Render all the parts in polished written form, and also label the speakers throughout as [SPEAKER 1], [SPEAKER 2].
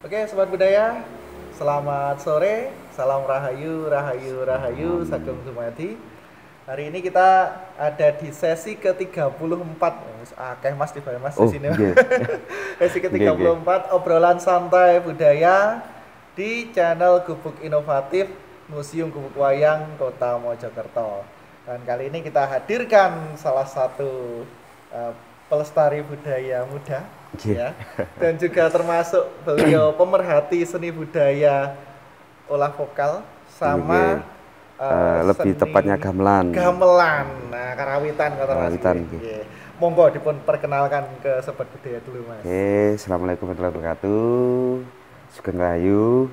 [SPEAKER 1] Oke, sobat budaya, selamat sore, salam rahayu, rahayu, rahayu, sagem dumadi. Hari ini kita ada di sesi ke-34. Akeh Mas tiba Mas di
[SPEAKER 2] Oh,
[SPEAKER 1] sini.
[SPEAKER 2] nggih.
[SPEAKER 1] Sesi
[SPEAKER 2] Nggih, nggih.
[SPEAKER 1] ke-34 obrolan santai budaya di channel Gubuk Inovatif Museum Gubuk Wayang Kota Mojokerto. Dan kali ini kita hadirkan salah satu eh, pelestari budaya muda
[SPEAKER 2] Nggih.
[SPEAKER 1] ya, dan juga termasuk beliau pemerhati seni budaya olah vokal sama
[SPEAKER 2] Nggih. Lebih
[SPEAKER 1] seni
[SPEAKER 2] tepatnya gamelan.
[SPEAKER 1] gamelan. Nah, karawitan kata Mas.
[SPEAKER 2] Karawitan,
[SPEAKER 1] Nggih.
[SPEAKER 2] nggih.
[SPEAKER 1] Nggih. Monggo dipun perkenalkan ke sobat budaya dulu, Mas.
[SPEAKER 2] Oke, assalamualaikum warahmatullahi wabarakatuh. Sugeng Rahayu.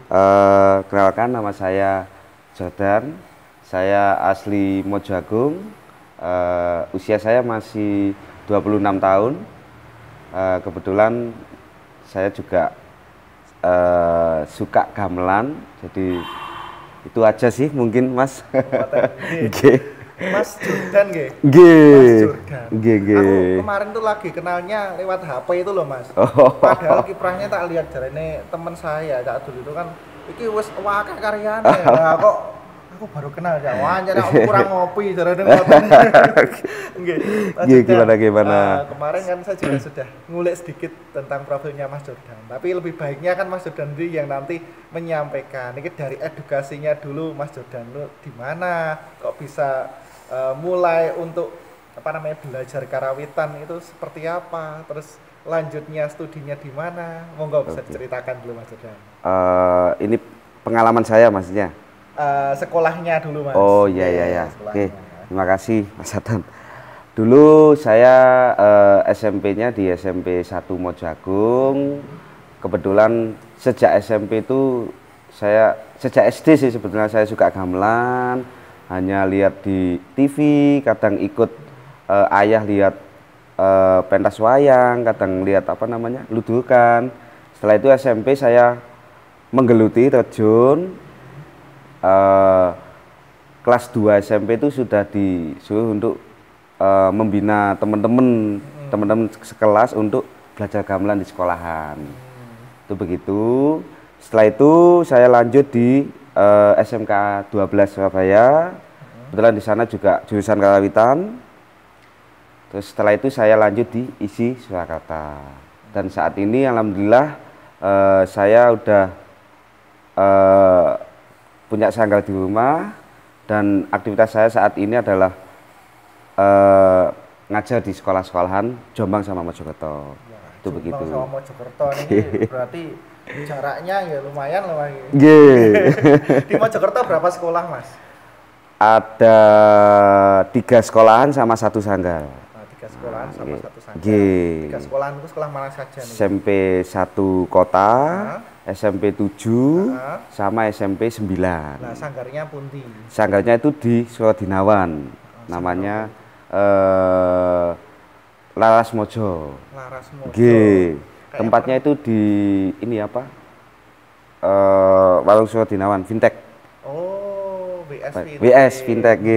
[SPEAKER 2] Kenalkan nama saya Jordan. Saya asli Mojo Agung. Usia saya masih 26 tahun. Kebetulan saya juga suka gamelan. Jadi itu aja sih mungkin, Mas.
[SPEAKER 1] Nggih.
[SPEAKER 2] Nggih.
[SPEAKER 1] Mas Jordan nggih. Mas
[SPEAKER 2] Nggih.
[SPEAKER 1] Jordan.
[SPEAKER 2] Nggih,
[SPEAKER 1] Aku
[SPEAKER 2] nggih.
[SPEAKER 1] kemarin tuh lagi kenalnya lewat HP itu loh, Mas.
[SPEAKER 2] Oh.
[SPEAKER 1] Padahal kiprahnya tak lihat jarene teman saya saat dulu itu kan iki wis akeh karyane. Lah kok aku baru kenal ya. Wah, anjir aku kurang ngopi jarene ngoten. Nggih. Mas
[SPEAKER 2] Nggih,
[SPEAKER 1] Jordan,
[SPEAKER 2] gimana?
[SPEAKER 1] kemarin kan saya juga sudah ngulik sedikit tentang profilnya Mas Jordan. Tapi lebih baiknya kan Mas Jordan sendiri yang nanti menyampaikan. Ini dari edukasinya dulu Mas Jordan lu di mana kok bisa mulai untuk apa namanya belajar karawitan itu seperti apa, terus lanjutnya studinya di mana, monggo bisa
[SPEAKER 2] Oke.
[SPEAKER 1] diceritakan dulu Mas Jordan.
[SPEAKER 2] Ini pengalaman saya maksudnya.
[SPEAKER 1] Sekolahnya dulu Mas.
[SPEAKER 2] Oh iya iya ya.
[SPEAKER 1] Sekolahnya.
[SPEAKER 2] Oke, terima kasih Mas Adam. Dulu saya SMP-nya di SMP 1 Mojo Agung. Kebetulan sejak SMP itu sejak SD sih sebetulnya saya suka gamelan. Hanya lihat di TV, kadang ikut ayah lihat pentas wayang, kadang lihat apa namanya ludukan. Setelah itu SMP saya menggeluti terjun. Kelas 2 SMP itu sudah disuruh untuk membina teman-teman sekelas untuk belajar gamelan di sekolahan. Itu begitu. Setelah itu saya lanjut di SMK 12 Surabaya. Kebetulan di sana juga jurusan karawitan. Terus setelah itu saya lanjut di ISI Surakarta. Dan saat ini alhamdulillah saya udah punya sanggar di rumah, dan aktivitas saya saat ini adalah ngajar di sekolah-sekolahan Jombang sama Mojokerto. Itu
[SPEAKER 1] Jombang
[SPEAKER 2] begitu.
[SPEAKER 1] sama Mojokerto ini berarti jaraknya ya lumayan loh Mas.
[SPEAKER 2] Nggih.
[SPEAKER 1] Di Mojokerto berapa sekolah Mas?
[SPEAKER 2] Ada 3 sekolahan sama 1 sanggar.
[SPEAKER 1] Nah, 3 sekolahan sama
[SPEAKER 2] Nggih.
[SPEAKER 1] 1 sanggar.
[SPEAKER 2] Nggih.
[SPEAKER 1] 3 sekolahan itu sekolah mana saja nih?
[SPEAKER 2] SMP 1 kota, SMP 7,
[SPEAKER 1] Nah.
[SPEAKER 2] sama SMP 9.
[SPEAKER 1] Nah, sanggarnya pundi?
[SPEAKER 2] Sanggarnya itu di Surodinawan. Namanya Laras Mojo.
[SPEAKER 1] Laras Mojo.
[SPEAKER 2] G.
[SPEAKER 1] Kayak
[SPEAKER 2] Tempatnya itu di ini apa? Warung Surodinawan, Fintech.
[SPEAKER 1] Oh, WS Fintech.
[SPEAKER 2] WS Fintech G.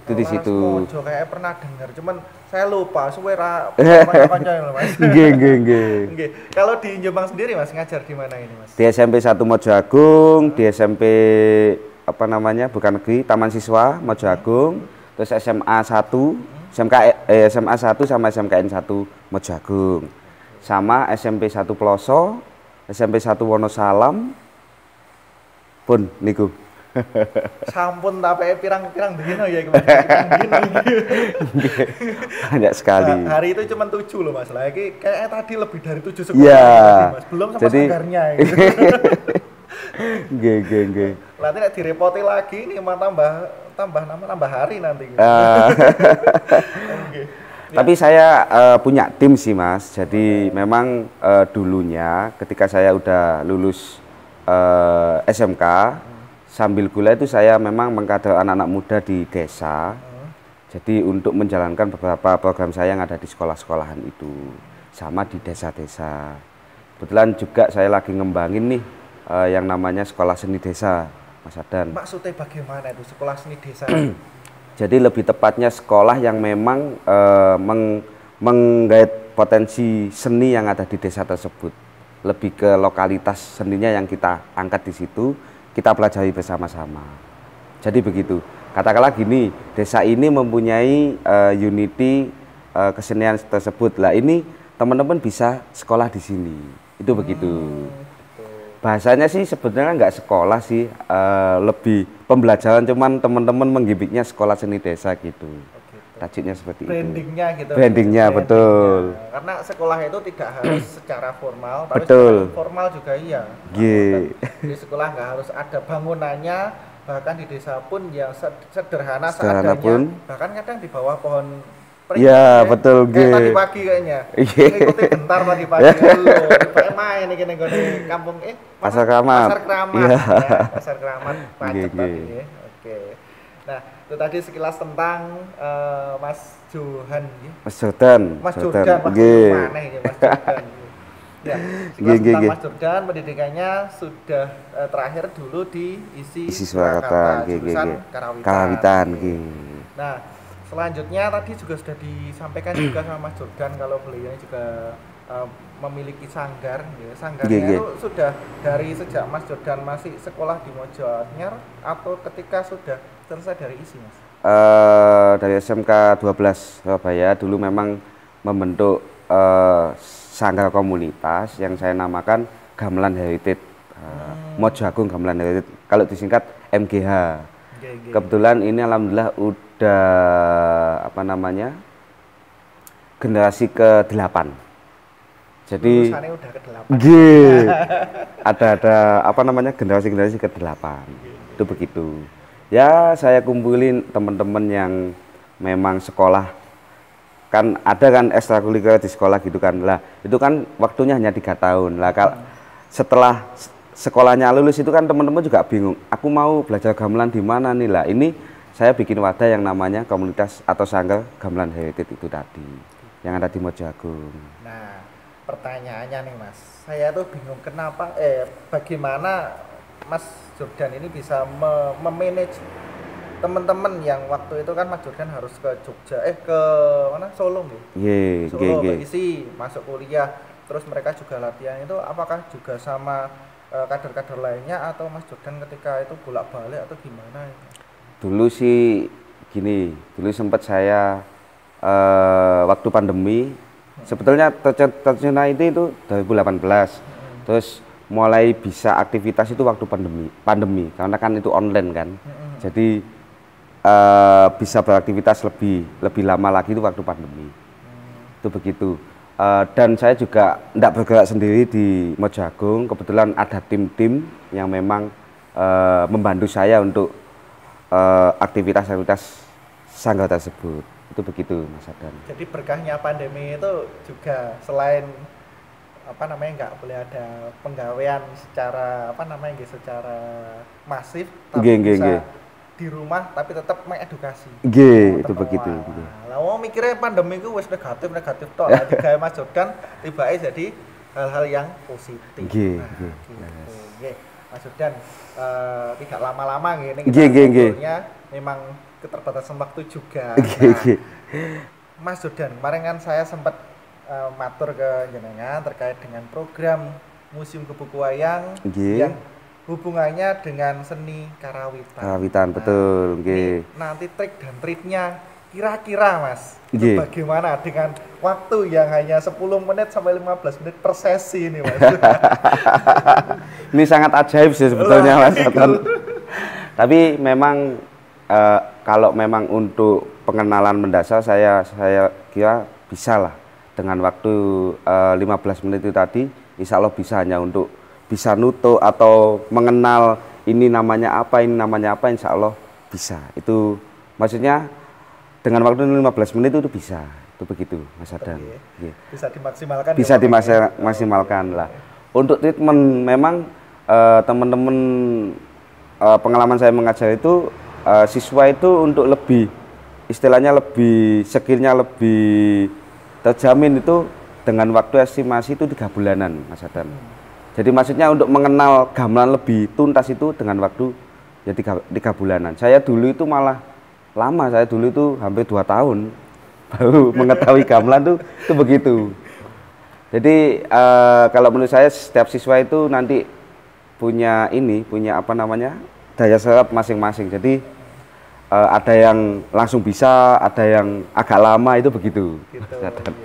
[SPEAKER 2] Itu di
[SPEAKER 1] Laras
[SPEAKER 2] situ.
[SPEAKER 1] Mojo kayak pernah dengar, cuman saya lupa suwe ra kanca-kanca lho Mas.
[SPEAKER 2] Nggih, nggih, nggih.
[SPEAKER 1] Nggih. Kalau di Jombang sendiri Mas ngajar di mana ini Mas?
[SPEAKER 2] Di SMP 1 Mojo Agung, di SMP apa namanya? Bukan negeri, Taman Siswa Mojo Agung, terus SMA 1, SMA 1 sama SMKN 1 Mojo Agung. Sama SMP 1 Ploso, SMP 1 Wonosalam. Pun niku.
[SPEAKER 1] Sampun tapi pirang-pirang dino ya Mas. Pirang dino.
[SPEAKER 2] Banyak sekali.
[SPEAKER 1] Nah, hari itu cuma 7 loh Mas. Lagi kayaknya tadi lebih dari 7 sekolah
[SPEAKER 2] Iya.
[SPEAKER 1] tadi, Mas. Belum sama
[SPEAKER 2] Jadi-
[SPEAKER 1] sanggarnya gitu.
[SPEAKER 2] Nggih, nggih, nggih.
[SPEAKER 1] Nanti nek direpoti lagi nih mah tambah hari nanti gitu. Oke.
[SPEAKER 2] Tapi saya punya tim sih Mas. Jadi memang dulunya ketika saya udah lulus SMK, sambil kuliah itu saya memang mengkader anak-anak muda di desa. Jadi untuk menjalankan beberapa program saya yang ada di sekolah-sekolahan itu, sama di desa-desa. Kebetulan juga saya lagi ngembangin nih yang namanya sekolah seni desa, Mas Adan.
[SPEAKER 1] Maksudnya bagaimana itu sekolah seni desa?
[SPEAKER 2] Jadi lebih tepatnya sekolah yang memang menggait potensi seni yang ada di desa tersebut. lebih ke lokalitas seninya yang kita angkat di situ, kita pelajari bersama-sama. Jadi begitu. Katakanlah gini, desa ini mempunyai unity kesenian tersebut. Lah ini teman-teman bisa sekolah di sini. Itu begitu. Bahasanya sih sebenarnya nggak sekolah sih, lebih pembelajaran, cuman teman-teman menggibiknya sekolah seni desa gitu. Tajuknya seperti
[SPEAKER 1] brandingnya
[SPEAKER 2] itu.
[SPEAKER 1] gitu.
[SPEAKER 2] Brandingnya betul.
[SPEAKER 1] Karena sekolah itu tidak harus secara formal, tapi
[SPEAKER 2] betul.
[SPEAKER 1] Formal juga iya. Di sekolah nggak harus ada bangunannya, bahkan di desa pun yang sederhana seadanya, bahkan kadang di bawah pohon pring.
[SPEAKER 2] Iya betul.
[SPEAKER 1] Tadi pagi kayaknya. Ngikuti bentar tadi pagi. Halo, tiba main iki ning kampung
[SPEAKER 2] Pasar Keramat.
[SPEAKER 1] Pasar Keramat. Ya, Pasar Keramat Pacet tadi ya. Oke. Nah, itu tadi sekilas tentang Mas Johan ya.
[SPEAKER 2] Mas Jordan.
[SPEAKER 1] Mas Jordan, mana ya Mas Jordan. Ya, sekilas tentang Mas Jordan, pendidikannya sudah terakhir dulu di ISI
[SPEAKER 2] Surakarta,
[SPEAKER 1] jurusan
[SPEAKER 2] Karawitan.
[SPEAKER 1] Nah, selanjutnya tadi juga sudah disampaikan juga sama Mas Jordan kalau beliau juga memiliki sanggar, ya. Sanggarnya itu sudah dari sejak Mas Jordan masih sekolah di Mojoanyar atau ketika sudah selesai dari ISI, Mas?
[SPEAKER 2] Dari SMK 12 Surabaya dulu memang membentuk sanggar komunitas yang saya namakan Gamelan Heritage, Mojo Agung Gamelan Heritage, kalau disingkat MGH. Kebetulan ini alhamdulillah udah generasi ke-8. Jadi
[SPEAKER 1] udah ke-8.
[SPEAKER 2] Ada generasi ke-8. Itu begitu. Ya, saya kumpulin teman-teman yang memang sekolah, kan ada kan ekstrakurikuler di sekolah gitu kan. Lah, itu kan waktunya hanya 3 tahun. Lah, setelah sekolahnya lulus itu kan teman-teman juga bingung. Aku mau belajar gamelan di mana nih? Lah, ini saya bikin wadah yang namanya komunitas atau sanggar Gamelan Heritage itu tadi, yang ada di Mojo Agung.
[SPEAKER 1] Nah, pertanyaannya nih Mas, saya tuh bingung kenapa, bagaimana Mas Jordan ini bisa memanage teman-teman yang waktu itu kan Mas Jordan harus ke Jogja, ke mana, Solo gitu? Solo, isi masuk kuliah, terus mereka juga latihan itu, apakah juga sama kader-kader lainnya atau Mas Jordan ketika itu bolak-balik atau gimana?
[SPEAKER 2] Dulu sih gini, dulu sempat saya waktu pandemi, sebetulnya tercena itu 2018, terus mulai bisa aktivitas itu waktu pandemi, karena kan itu online kan, jadi bisa beraktivitas lebih lama lagi itu waktu pandemi, itu begitu. Dan saya juga tidak bergerak sendiri di Mojo Agung, kebetulan ada tim-tim yang memang membantu saya untuk aktivitas sanggar tersebut. Itu begitu Mas Adan.
[SPEAKER 1] Jadi berkahnya pandemi itu juga selain nggak boleh ada penggawaian secara secara masif, tapi bisa di rumah tapi tetap mengedukasi.
[SPEAKER 2] Itu begitu.
[SPEAKER 1] Lah mikirnya pandemi itu wis negatif tok. Digawe Mas Jordan tibake jadi hal-hal yang positif. Gitu. Mas Jordan, tidak lama-lama gini kita memang keterbatasan waktu juga. Mas Jordan, kemarin kan saya sempat matur ke jenengan terkait dengan program Museum Kupu Wayang yang hubungannya dengan seni Karawitan.
[SPEAKER 2] Karawitan, betul.
[SPEAKER 1] Nanti trik dan triknya kira-kira Mas, itu bagaimana dengan waktu yang hanya 10 menit sampai 15 menit per sesi ini Mas?
[SPEAKER 2] Ini sangat ajaib sih sebetulnya Mas. Tapi memang kalau memang untuk pengenalan mendasar saya kira bisa lah dengan waktu 15 menit itu tadi, insya Allah bisa, hanya untuk bisa nutup atau mengenal ini namanya apa, insya Allah bisa. Itu maksudnya dengan waktu 15 menit itu bisa, itu begitu Mas Adan.
[SPEAKER 1] Bisa dimaksimalkan.
[SPEAKER 2] Bisa dimaksimalkan lah. Untuk treatment memang teman-teman pengalaman saya mengajar itu siswa itu untuk lebih istilahnya lebih skillnya lebih terjamin itu dengan waktu estimasi itu 3 bulanan Mas Adan. Jadi maksudnya untuk mengenal gamelan lebih tuntas itu dengan waktu ya 3 bulanan. Saya dulu itu malah lama, saya dulu itu hampir 2 tahun baru mengetahui gamelan itu begitu. Jadi kalau menurut saya setiap siswa itu nanti punya apa namanya, daya serap masing-masing. Jadi ada yang langsung bisa, ada yang agak lama, itu begitu.
[SPEAKER 1] Gitu.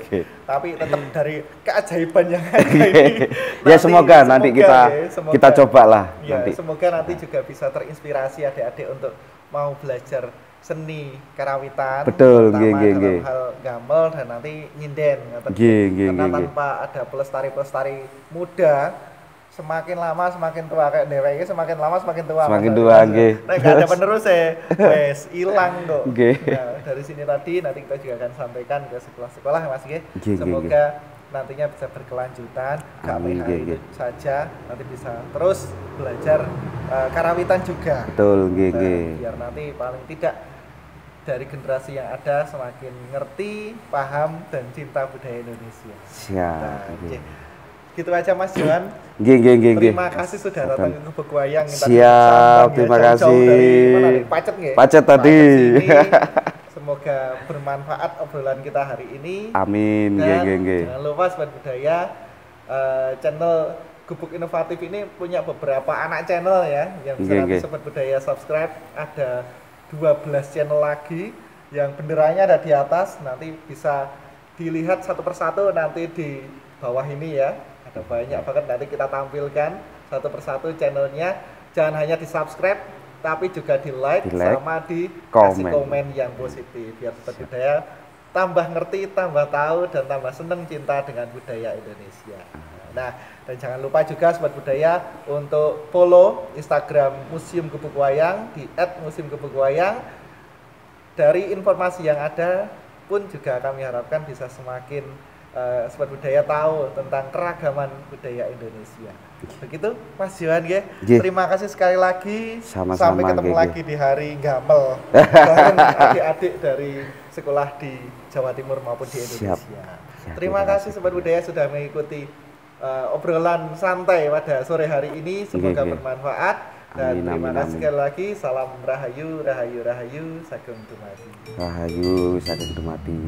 [SPEAKER 2] Okay.
[SPEAKER 1] Tapi tetap dari keajaiban yang ada ini.
[SPEAKER 2] Ya semoga nanti kita cobalah.
[SPEAKER 1] Ya,
[SPEAKER 2] nanti.
[SPEAKER 1] semoga nanti juga bisa terinspirasi adik-adik untuk mau belajar seni karawitan,
[SPEAKER 2] betul,
[SPEAKER 1] dalam hal gamel dan nanti nyinden. Karena tanpa ada pelestari muda, semakin lama semakin tua, kayak DWI semakin lama semakin tua.
[SPEAKER 2] Semakin tua, nggih.
[SPEAKER 1] Nah, nggak ada penerus ya, wes hilang kok. Nah, dari sini tadi nanti kita juga akan sampaikan ke sekolah-sekolah Mas nggih. Semoga nantinya bisa berkelanjutan, gak PH saja, nanti bisa terus belajar karawitan juga.
[SPEAKER 2] Betul,
[SPEAKER 1] biar nanti paling tidak dari generasi yang ada semakin ngerti, paham dan cinta budaya Indonesia.
[SPEAKER 2] Siap.
[SPEAKER 1] Gitu aja Mas Johan.
[SPEAKER 2] Terima
[SPEAKER 1] kasih sudah datang ke Gebek Wayang.
[SPEAKER 2] Siap, terima kasih.
[SPEAKER 1] Dari mana nih? Pacet nggih?
[SPEAKER 2] Pacet tadi.
[SPEAKER 1] Semoga bermanfaat obrolan kita hari ini.
[SPEAKER 2] Amin.
[SPEAKER 1] Jangan lupa Sobat Budaya, channel Gubuk Inovatif ini punya beberapa anak channel ya, yang bisa nanti Sobat Budaya subscribe. Ada 12 channel lagi yang benderanya ada di atas, nanti bisa dilihat satu persatu nanti di bawah ini ya. Ada banyak banget, nanti kita tampilkan satu persatu channelnya. Jangan hanya di subscribe, tapi juga di like sama di kasih komen yang positif, biar Sobat Budaya tambah ngerti, tambah tahu, dan tambah seneng cinta dengan budaya Indonesia. Nah, dan jangan lupa juga Sobat Budaya untuk follow Instagram Museum Gebek Wayang di @museumgebegwayang. Dari informasi yang ada pun juga kami harapkan bisa semakin Sobat Budaya tahu tentang keragaman budaya Indonesia. Begitu Mas Johan ya. Terima kasih sekali lagi.
[SPEAKER 2] Sama-sama,
[SPEAKER 1] sampai ketemu lagi di hari gamel bareng adik-adik dari sekolah di Jawa Timur maupun di Indonesia. Siap. Terima kasih Sobat Budaya sudah mengikuti obrolan santai pada sore hari ini. Semoga bermanfaat. Dan terima kasih sekali lagi. Salam rahayu, rahayu, rahayu, Sagem Dumadi.
[SPEAKER 2] Rahayu, Sagem Dumadi.